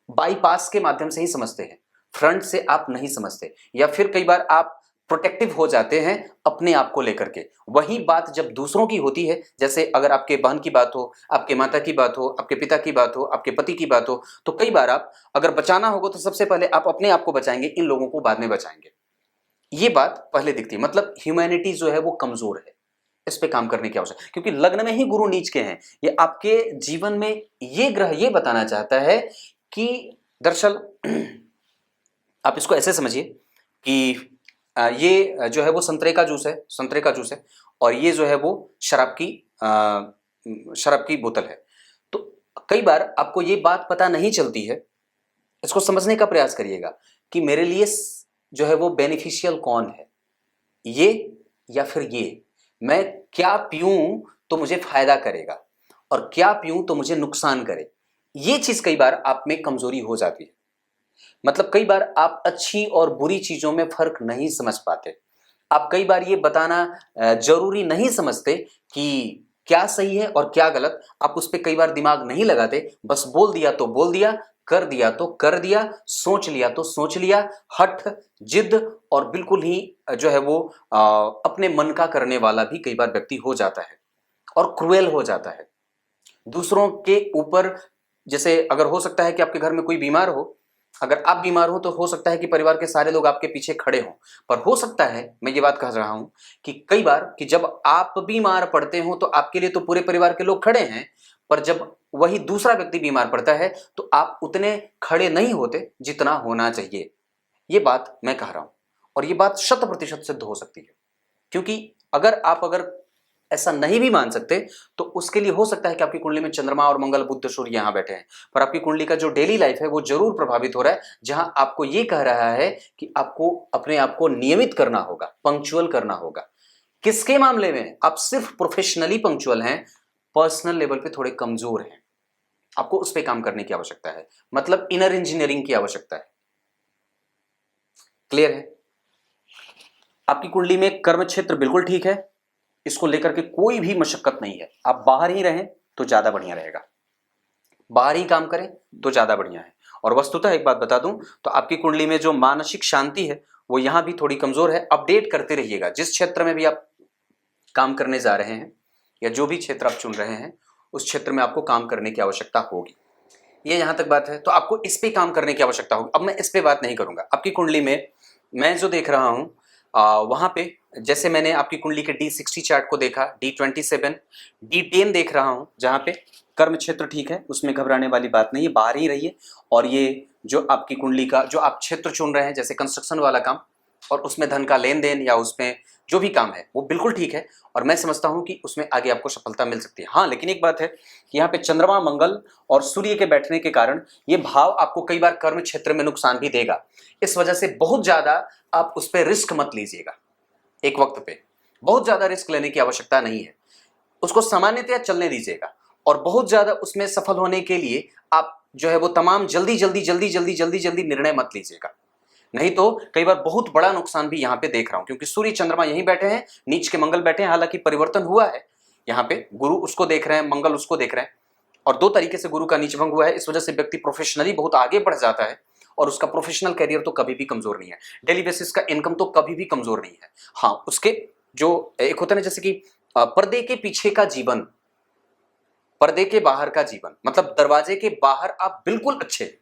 बाईपास के माध्यम से ही समझते हैं, फ्रंट से आप नहीं समझते, या फिर कई बार आप प्रोटेक्टिव हो जाते हैं अपने आप को लेकर के। वही बात जब दूसरों की होती है, जैसे अगर आपके बहन की बात हो, आपके माता की बात हो, आपके पिता की बात हो, आपके पति की बात हो, तो कई बार आप अगर बचाना होगा तो सबसे पहले आप अपने आप को बचाएंगे, इन लोगों को बाद में बचाएंगे। ये बात पहले दिखती है, मतलब ह्यूमैनिटी जो है वो कमजोर है, इस पे काम करने की आवश्यकता है, क्योंकि लग्न में ही गुरु नीच के हैं। ये आपके जीवन में ये ग्रह ये बताना चाहता है कि दरअसल आप इसको ऐसे समझिए कि ये जो है वो संतरे का जूस है, संतरे का जूस है, और ये जो है वो शराब की बोतल है। तो कई बार आपको ये बात पता नहीं चलती है, इसको समझने का प्रयास करिएगा कि मेरे लिए जो है वो बेनिफिशियल कौन है, ये या फिर ये, मैं क्या पीऊं तो मुझे फायदा करेगा और क्या पीऊं तो मुझे नुकसान करे। ये चीज कई बार आप में कमजोरी हो जाती है, मतलब कई बार आप अच्छी और बुरी चीजों में फर्क नहीं समझ पाते, आप कई बार ये बताना जरूरी नहीं समझते कि क्या सही है और क्या गलत, आप उस पर कई बार दिमाग नहीं लगाते, बस बोल दिया तो बोल दिया, कर दिया तो कर दिया, सोच लिया तो सोच लिया। हठ, जिद और बिल्कुल ही जो है वो अपने मन का करने वाला भी कई बार व्यक्ति हो जाता है और क्रूएल हो जाता है दूसरों के ऊपर। जैसे अगर हो सकता है कि आपके घर में कोई बीमार हो, अगर आप बीमार हो तो हो सकता है कि परिवार के सारे लोग आपके पीछे खड़े हों, पर हो सकता है, मैं ये बात कह रहा हूं कि कई बार कि जब आप बीमार पड़ते हो तो आपके लिए तो पूरे परिवार के लोग खड़े हैं, पर जब वही दूसरा व्यक्ति बीमार पड़ता है तो आप उतने खड़े नहीं होते जितना होना चाहिए। ये बात मैं कह रहा हूं और ये बात 100% सिद्ध हो सकती है, क्योंकि अगर ऐसा नहीं भी मान सकते तो उसके लिए हो सकता है कि आपकी कुंडली में चंद्रमा और मंगल बुध सूर्य यहां बैठे हैं, पर आपकी कुंडली का जो डेली लाइफ है वो जरूर प्रभावित हो रहा है, जहां आपको ये कह रहा है कि आपको अपने आप को नियमित करना होगा, पंक्चुअल करना होगा। किसके मामले में? आप सिर्फ प्रोफेशनली पंक्चुअल हैं, पर्सनल लेवल पे थोड़े कमजोर हैं, आपको उस पर काम करने की आवश्यकता है, मतलब इनर इंजीनियरिंग की आवश्यकता है। क्लियर है? आपकी कुंडली में कर्म क्षेत्र बिल्कुल ठीक है, इसको लेकर के कोई भी मशक्कत नहीं है। आप बाहर ही रहें तो ज्यादा बढ़िया रहेगा, बाहर ही काम करें तो ज्यादा बढ़िया है। और वस्तुतः एक बात बता दूं तो आपकी कुंडली में जो मानसिक शांति है वो यहां भी थोड़ी कमजोर है। अपडेट करते रहिएगा, जिस क्षेत्र में भी आप काम करने जा रहे हैं या जो भी क्षेत्र आप चुन रहे हैं उस क्षेत्र में आपको काम करने की आवश्यकता होगी। ये यहां तक बात है, तो आपको इस पे काम करने की आवश्यकता होगी। अब मैं इस पे बात नहीं करूंगा। आपकी कुंडली में मैं जो देख रहा हूं वहां पे, जैसे मैंने आपकी कुंडली के D60 चार्ट को देखा, D27, D10 देख रहा हूं, जहां पे कर्म क्षेत्र ठीक है, उसमें घबराने वाली बात नहीं है, बाहर ही रहिए। और ये जो आपकी कुंडली का जो आप क्षेत्र चुन रहे हैं, जैसे कंस्ट्रक्शन वाला काम और उसमें धन का लेन देन या उसमें जो भी काम है वो बिल्कुल ठीक है, और मैं समझता हूं कि उसमें आगे आपको सफलता मिल सकती है। हाँ, लेकिन एक बात है कि यहाँ पे चंद्रमा, मंगल और सूर्य के बैठने के कारण ये भाव आपको कई बार कर्म क्षेत्र में नुकसान भी देगा। इस वजह से बहुत ज्यादा आप उस पर रिस्क मत लीजिएगा। एक वक्त पे बहुत ज्यादा रिस्क लेने की आवश्यकता नहीं है, उसको सामान्यतया चलने दीजिएगा। और बहुत ज्यादा उसमें सफल होने के लिए आप जो है वो तमाम जल्दी जल्दी जल्दी जल्दी जल्दी जल्दी निर्णय मत लीजिएगा, नहीं तो कई बार बहुत बड़ा नुकसान भी यहां पे देख रहा हूं। क्योंकि सूर्य चंद्रमा यहीं बैठे हैं, नीच के मंगल बैठे हैं, हालांकि परिवर्तन हुआ है यहाँ पे, गुरु उसको देख रहे हैं, मंगल उसको देख रहे हैं, और दो तरीके से गुरु का नीच भंग हुआ है। इस वजह से व्यक्ति प्रोफेशनली बहुत आगे बढ़ जाता है और उसका प्रोफेशनल करियर तो कभी भी कमजोर नहीं है, डेली बेसिस का इनकम तो कभी भी कमजोर नहीं है। हाँ, उसके जो एक होता है ना, जैसे कि पर्दे के पीछे का जीवन, पर्दे के बाहर का जीवन, मतलब दरवाजे के बाहर आप बिल्कुल अच्छे,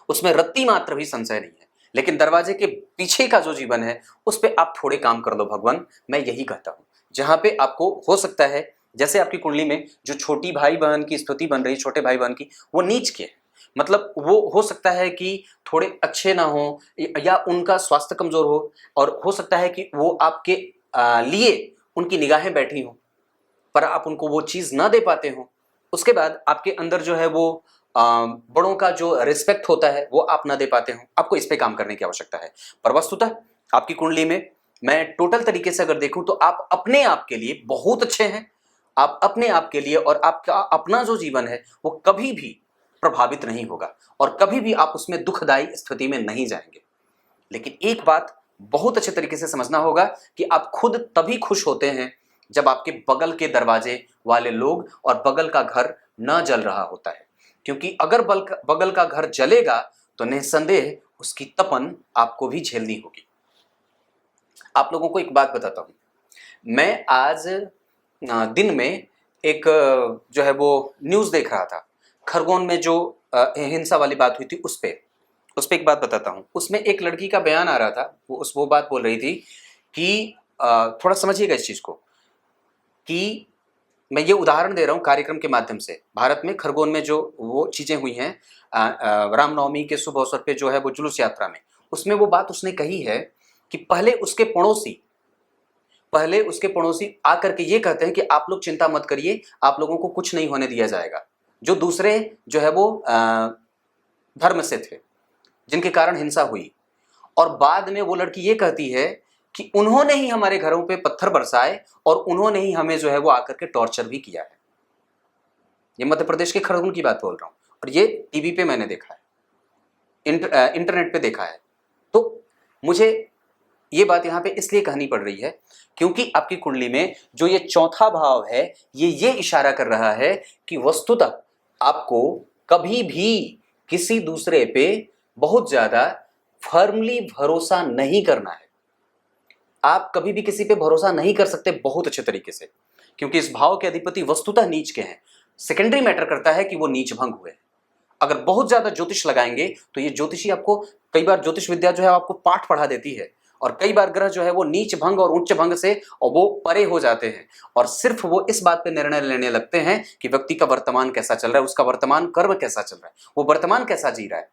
उसमें रत्ती मात्र भी संशय नहीं है, लेकिन दरवाजे के पीछे का जो जीवन है उस पर आप थोड़े काम कर लो भगवान, मैं यही कहता हूं। जहां पे आपको हो सकता है, जैसे आपकी कुंडली में जो छोटी भाई बहन की स्थिति बन रही, छोटे भाई बहन की, वो नीच के, मतलब वो हो सकता है कि थोड़े अच्छे ना हो या उनका स्वास्थ्य कमजोर हो, और हो सकता है कि वो आपके लिए उनकी निगाहें बैठी हो पर आप उनको वो चीज ना दे पाते हो। उसके बाद आपके अंदर जो है वो बड़ों का जो रिस्पेक्ट होता है वो आप ना दे पाते हो। आपको इस पे काम करने की आवश्यकता है। पर वस्तुतः आपकी कुंडली में मैं टोटल तरीके से अगर देखूं तो आप अपने आप के लिए बहुत अच्छे हैं, आप अपने आप के लिए, और आपका अपना जो जीवन है वो कभी भी प्रभावित नहीं होगा और कभी भी आप उसमें दुखदायी स्थिति में नहीं जाएंगे। लेकिन एक बात बहुत अच्छे तरीके से समझना होगा कि आप खुद तभी खुश होते हैं जब आपके बगल के दरवाजे वाले लोग और बगल का घर न जल रहा होता है, क्योंकि अगर बगल का घर जलेगा तो निस्संदेह उसकी तपन आपको भी झेलनी होगी। आप लोगों को एक बात बताता हूं, मैं आज दिन में एक जो है वो न्यूज देख रहा था, खरगोन में जो हिंसा वाली बात हुई थी उस पे एक बात बताता हूं। उसमें एक लड़की का बयान आ रहा था, वो बात बोल रही थी कि थोड़ा समझिएगा इस चीज को, कि मैं ये उदाहरण दे रहा हूं कार्यक्रम के माध्यम से। भारत में खरगोन में जो वो चीजें हुई हैं रामनवमी के शुभ अवसर पे जो है वो जुलूस यात्रा में, उसमें वो बात उसने कही है कि पहले उसके पड़ोसी आकर के ये कहते हैं कि आप लोग चिंता मत करिए, आप लोगों को कुछ नहीं होने दिया जाएगा, जो दूसरे जो है वो धर्म से थे जिनके कारण हिंसा हुई। और बाद में वो लड़की ये कहती है कि उन्होंने ही हमारे घरों पे पत्थर बरसाए और उन्होंने ही हमें जो है वो आकर के टॉर्चर भी किया है। ये मध्य प्रदेश के खरगोन की बात बोल रहा हूं और ये टीवी पे मैंने देखा है, इंटरनेट पे देखा है। तो मुझे ये बात यहाँ पे इसलिए कहनी पड़ रही है क्योंकि आपकी कुंडली में जो ये चौथा भाव है ये इशारा कर रहा है कि वस्तुतः आपको कभी भी किसी दूसरे पे बहुत ज्यादा फर्मली भरोसा नहीं करना है। आप कभी भी किसी पे भरोसा नहीं कर सकते बहुत अच्छे तरीके से, क्योंकि इस भाव के अधिपति वस्तुतः नीच के हैं। सेकेंडरी मैटर करता है कि वो नीच भंग हुए। अगर बहुत ज्यादा ज्योतिष लगाएंगे तो ये ज्योतिषी आपको कई बार ज्योतिष विद्या जो है आपको पाठ पढ़ा देती है, और कई बार ग्रह जो है वो नीच भंग और उच्च भंग से और वो परे हो जाते हैं, और सिर्फ वो इस बात पे निर्णय लेने लगते हैं कि व्यक्ति का वर्तमान कैसा चल रहा है, उसका वर्तमान कर्म कैसा चल रहा है, वो वर्तमान कैसा जी रहा है।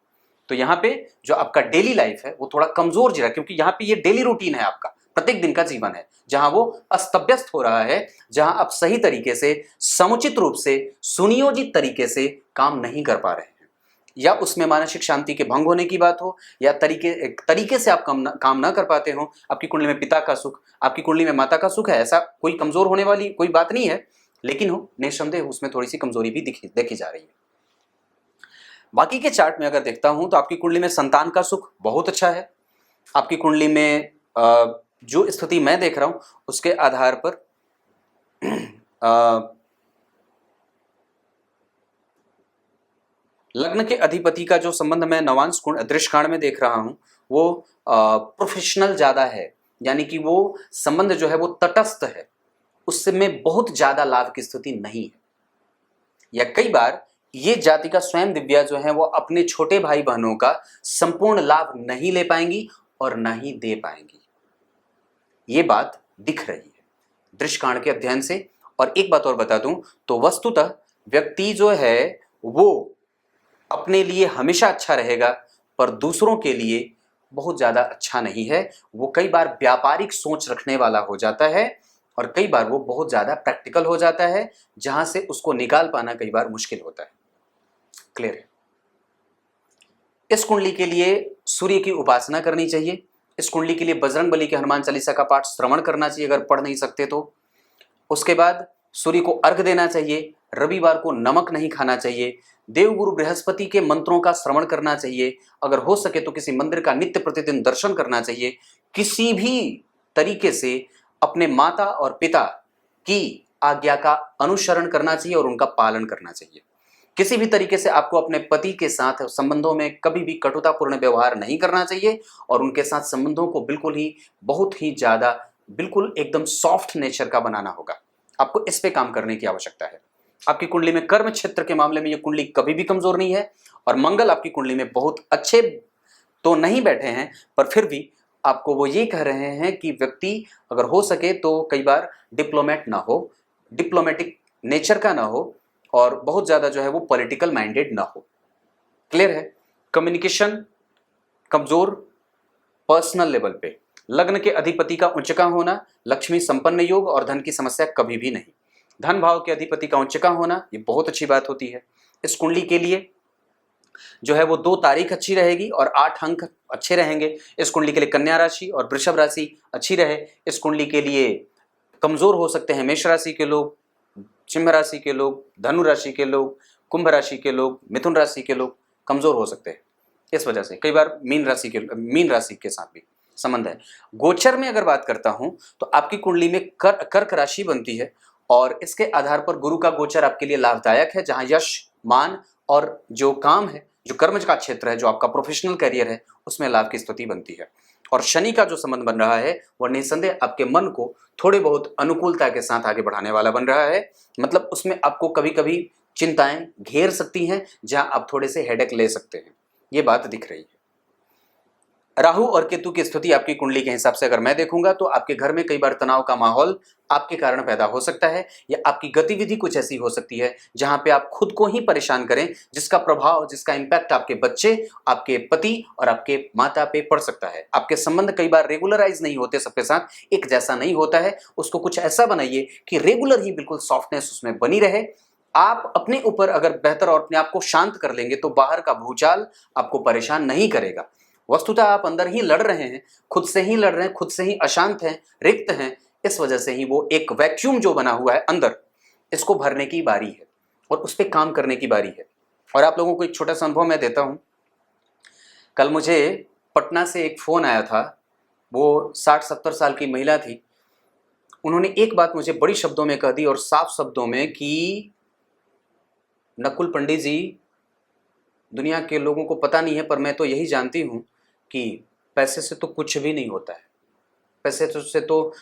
तो यहाँ पे जो आपका डेली लाइफ है वो थोड़ा कमजोर जी रहा है, क्योंकि यहाँ पे ये डेली रूटीन है, आपका प्रत्येक दिन का जीवन है, जहां वो अस्त व्यस्त हो रहा है, जहां आप सही तरीके से समुचित रूप से सुनियोजित तरीके से काम नहीं कर पा रहे हैं, या उसमें मानसिक शांति के भंग होने की बात हो, या तरीके से आप काम ना कर पाते हो। आपकी कुंडली में पिता का सुख, आपकी कुंडली में माता का सुख है, ऐसा कोई कमजोर होने वाली कोई बात नहीं है, लेकिन हो निस्संदेह उसमें थोड़ी सी कमजोरी भी देखी जा रही है। बाकी के चार्ट में अगर देखता हूं तो आपकी कुंडली में संतान का सुख बहुत अच्छा है। आपकी कुंडली में जो स्थिति मैं देख रहा हूं उसके आधार पर लग्न के अधिपति का जो संबंध मैं नवांश दृष्टिकांड में देख रहा हूं वो प्रोफेशनल ज्यादा है, यानी कि वो संबंध जो है वो तटस्थ है, उसमें बहुत ज्यादा लाभ की स्थिति नहीं है। या कई बार ये जाति का स्वयं दिव्या जो है वो अपने छोटे भाई बहनों का संपूर्ण लाभ नहीं ले पाएंगी और ना ही दे पाएंगी, ये बात दिख रही है दृष्टिकांड के अध्ययन से। और एक बात और बता दूं तो वस्तुतः व्यक्ति जो है वो अपने लिए हमेशा अच्छा रहेगा, पर दूसरों के लिए बहुत ज्यादा अच्छा नहीं है। वो कई बार व्यापारिक सोच रखने वाला हो जाता है, और कई बार वो बहुत ज्यादा प्रैक्टिकल हो जाता है, जहां से उसको निकाल पाना कई बार मुश्किल होता है। क्लियर है? इस कुंडली के लिए सूर्य की उपासना करनी चाहिए। इस कुंडली के लिए बजरंगबली के हनुमान चालीसा का पाठ श्रवण करना चाहिए अगर पढ़ नहीं सकते तो। उसके बाद सूर्य को अर्घ देना चाहिए, रविवार को नमक नहीं खाना चाहिए, देवगुरु बृहस्पति के मंत्रों का श्रवण करना चाहिए, अगर हो सके तो किसी मंदिर का नित्य प्रतिदिन दर्शन करना चाहिए, किसी भी तरीके से अपने माता और पिता की आज्ञा का अनुसरण करना चाहिए और उनका पालन करना चाहिए। किसी भी तरीके से आपको अपने पति के साथ संबंधों में कभी भी कटुतापूर्ण व्यवहार नहीं करना चाहिए, और उनके साथ संबंधों को बिल्कुल ही बहुत ही ज्यादा बिल्कुल एकदम सॉफ्ट नेचर का बनाना होगा। आपको इस पे काम करने की आवश्यकता है। आपकी कुंडली में कर्म क्षेत्र के मामले में ये कुंडली कभी भी कमजोर नहीं है, और मंगल आपकी कुंडली में बहुत अच्छे तो नहीं बैठे हैं, पर फिर भी आपको वो ये कह रहे हैं कि व्यक्ति अगर हो सके तो कई बार डिप्लोमेट ना हो, डिप्लोमेटिक नेचर का ना हो, और बहुत ज्यादा जो है वो पॉलिटिकल माइंडेड ना हो। क्लियर है? कम्युनिकेशन कमजोर पर्सनल लेवल पे, लग्न के अधिपति का उच्च का होना, लक्ष्मी संपन्न योग और धन की समस्या कभी भी नहीं। धन भाव के अधिपति का उच्च का होना ये बहुत अच्छी बात होती है। इस कुंडली के लिए जो है वो 2 तारीख अच्छी रहेगी और 8 अंक अच्छे रहेंगे। इस कुंडली के लिए कन्या राशि और वृषभ राशि अच्छी रहे। इस कुंडली के लिए कमजोर हो सकते हैं मेष राशि के लोग, सिंह राशि के लोग, धनु राशि के लोग, कुंभ राशि के लोग, मिथुन राशि के लोग कमजोर हो सकते हैं। इस वजह से कई बार मीन राशि के साथ भी संबंध है। गोचर में अगर बात करता हूं तो आपकी कुंडली में कर्क राशि बनती है, और इसके आधार पर गुरु का गोचर आपके लिए लाभदायक है, जहां यश मान और जो काम है, जो कर्म का क्षेत्र है, जो आपका प्रोफेशनल करियर है, उसमें लाभ की स्थिति बनती है। और शनि का जो संबंध बन रहा है वह निसंदेह आपके मन को थोड़े बहुत अनुकूलता के साथ आगे बढ़ाने वाला बन रहा है। मतलब उसमें आपको कभी कभी चिंताएं घेर सकती हैं, जहां आप थोड़े से हेडेक ले सकते हैं, ये बात दिख रही है। राहु और केतु की स्थिति आपकी कुंडली के हिसाब से अगर मैं देखूंगा तो आपके घर में कई बार तनाव का माहौल आपके कारण पैदा हो सकता है, या आपकी गतिविधि कुछ ऐसी हो सकती है जहां पे आप खुद को ही परेशान करें, जिसका प्रभाव, जिसका इंपैक्ट आपके बच्चे, आपके पति और आपके माता पे पड़ सकता है। आपके संबंध कई बार रेगुलराइज नहीं होते, सबके साथ एक जैसा नहीं होता है। उसको कुछ ऐसा बनाइए कि रेगुलर ही बिल्कुल सॉफ्टनेस उसमें बनी रहे। आप अपने ऊपर अगर बेहतर और अपने आप को शांत कर लेंगे तो बाहर का भूचाल आपको परेशान नहीं करेगा। वस्तुतः आप अंदर ही लड़ रहे हैं, खुद से ही लड़ रहे हैं, खुद से ही अशांत हैं, रिक्त हैं, इस वजह से ही वो एक वैक्यूम जो बना हुआ है अंदर, इसको भरने की बारी है और उस पर काम करने की बारी है। और आप लोगों को एक छोटा सा अनुभव मैं देता हूं। कल मुझे पटना से एक फोन आया था वो 60-70 साल की महिला थी। उन्होंने एक बात मुझे बड़ी शब्दों में कह दी और साफ शब्दों में कि नकुल पंडित जी, दुनिया के लोगों को पता नहीं है पर मैं तो यही जानती हूँ कि पैसे से तो कुछ भी नहीं होता है। पैसे से तो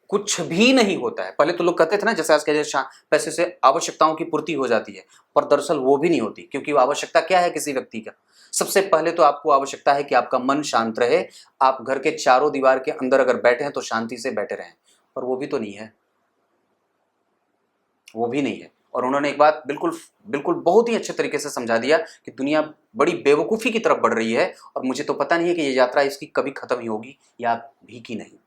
कुछ भी नहीं होता है। पहले तो लोग कहते थे ना, जैसे आज के पैसे से आवश्यकताओं की पूर्ति हो जाती है, पर दरअसल वो भी नहीं होती। क्योंकि वो आवश्यकता क्या है किसी व्यक्ति का? सबसे पहले तो आपको आवश्यकता है कि आपका मन शांत रहे। आप घर के चारों दीवार के अंदर अगर बैठे हैं तो शांति से बैठे रहें, पर वो भी तो नहीं है, वो भी नहीं है। और उन्होंने एक बात बिल्कुल बिल्कुल बहुत ही अच्छे तरीके से समझा दिया कि दुनिया बड़ी बेवकूफ़ी की तरफ बढ़ रही है और मुझे तो पता नहीं है कि ये यात्रा इसकी कभी खत्म ही होगी या भी कि नहीं।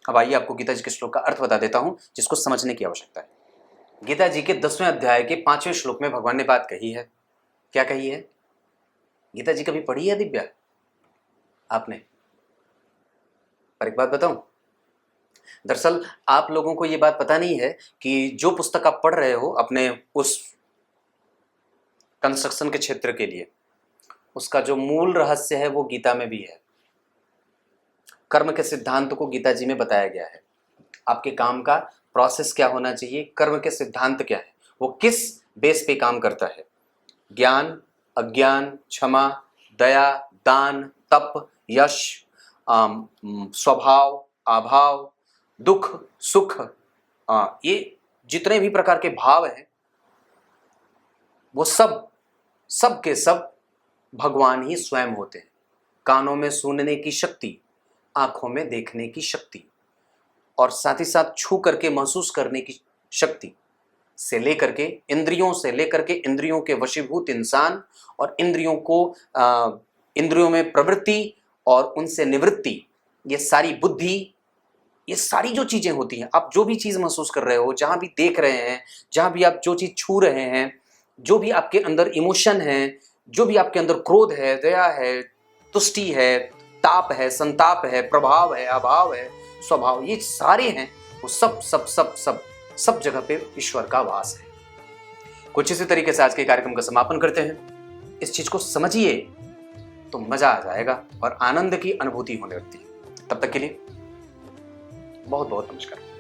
अब आइए आपको गीता जी के श्लोक का अर्थ बता देता हूं जिसको समझने की आवश्यकता है। गीता जी के 10वें अध्याय के 5वें श्लोक में भगवान ने बात कही है। क्या कही है? गीता जी कभी पढ़ी है दिव्या आपने? पर एक बात बताऊं, दरअसल आप लोगों को ये बात पता नहीं है कि जो पुस्तक आप पढ़ रहे हो अपने उस कंस्ट्रक्शन के क्षेत्र के लिए, उसका जो मूल रहस्य है वो गीता में भी है। कर्म के सिद्धांत को गीता जी में बताया गया है। आपके काम का प्रोसेस क्या होना चाहिए, कर्म के सिद्धांत क्या है, वो किस बेस पे काम करता है। ज्ञान, अज्ञान, क्षमा, दया, दान, तप, यश, स्वभाव, अभाव, दुख, सुख, ये जितने भी प्रकार के भाव हैं वो सब के सब भगवान ही स्वयं होते हैं। कानों में सुनने की शक्ति, आंखों में देखने की शक्ति और साथ ही साथ छू करके महसूस करने की शक्ति से लेकर के इंद्रियों के वशीभूत इंसान और इंद्रियों में प्रवृत्ति और उनसे निवृत्ति, ये सारी बुद्धि, ये सारी जो चीजें होती हैं, आप जो भी चीज महसूस कर रहे हो, जहां भी देख रहे हैं, जहां भी आप जो चीज छू रहे हैं, जो भी आपके अंदर इमोशन है, जो भी आपके अंदर क्रोध है, दया है, तुष्टि है, ताप है, संताप है, प्रभाव है, अभाव है, स्वभाव, ये सारे हैं, वो सब सब सब सब सब जगह पे ईश्वर का वास है। कुछ इसी तरीके से आज के कार्यक्रम का समापन करते हैं। इस चीज को समझिए तो मजा आ जाएगा और आनंद की अनुभूति होने लगती है। तब तक के लिए बहुत बहुत नमस्कार।